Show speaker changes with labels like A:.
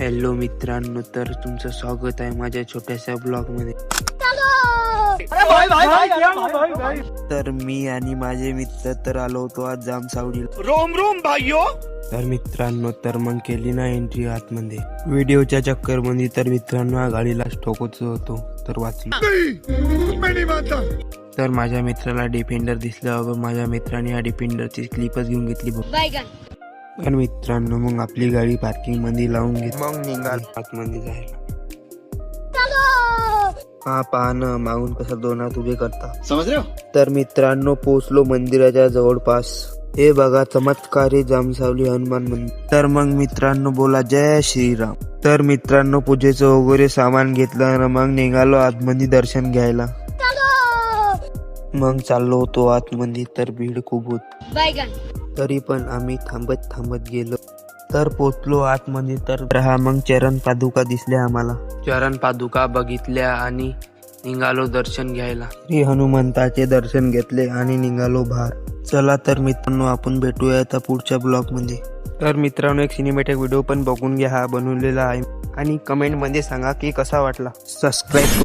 A: Hello मित्रांनो, तर तुमचं स्वागत आहे माझ्या छोट्याशा ब्लॉग मध्ये. तर मी आणि माझे मित्र तर आलो होतो आज जामसावडीला. रोम रोम भाइयो. तर मित्रांनो, तर मग केली ना एंट्री आतमध्ये. व्हिडिओच्या चक्कर मध्ये तर मित्रांनो हा गाडीला ठोकत होतो तर वाचलो. तर माझ्या मित्राला डिफेंडर दिसला व माझ्या मित्राने या डिफेंडरची क्लिपच घेऊन घेतली. पण मित्रांनो, मग आपली गाडी पार्किंग मध्ये लावून घेत मग निघाल आतमध्ये जायला. हा पाहणं मागून कसं दोन हात उभे करता, समज रे. तर मित्रांनो, पोहोचलो मंदिराच्या जवळपास. हे बघा चमत्कारी जामसावली हनुमान मंदिर. तर मग मित्रांनो बोला जय श्रीराम. तर मित्रांनो, पूजेचं वगैरे सामान घेतलं आणि मग निघालो आतमध्ये दर्शन घ्यायला. मग चाललो होतो आतमध्ये तर भीड खूप होती. तरी पण आम्ही थांबत गेलो. तर पोचलो आतमध्ये. तर हा मग चरण पादुका दिसल्या आम्हाला. चरण पादुका बघितल्या आणि निघालो दर्शन घ्यायला. श्री हनुमंताचे दर्शन घेतले आणि निघालो बाहेर. चला तर मित्रांनो, आपण भेटूया आता पुढच्या ब्लॉग मध्ये. तर मित्रांनो, एक सिनेमॅटिक व्हिडिओ पण बघून घ्या, हा बनवलेला आहे आणि कमेंट मध्ये सांगा की कसा वाटला. सबस्क्राईब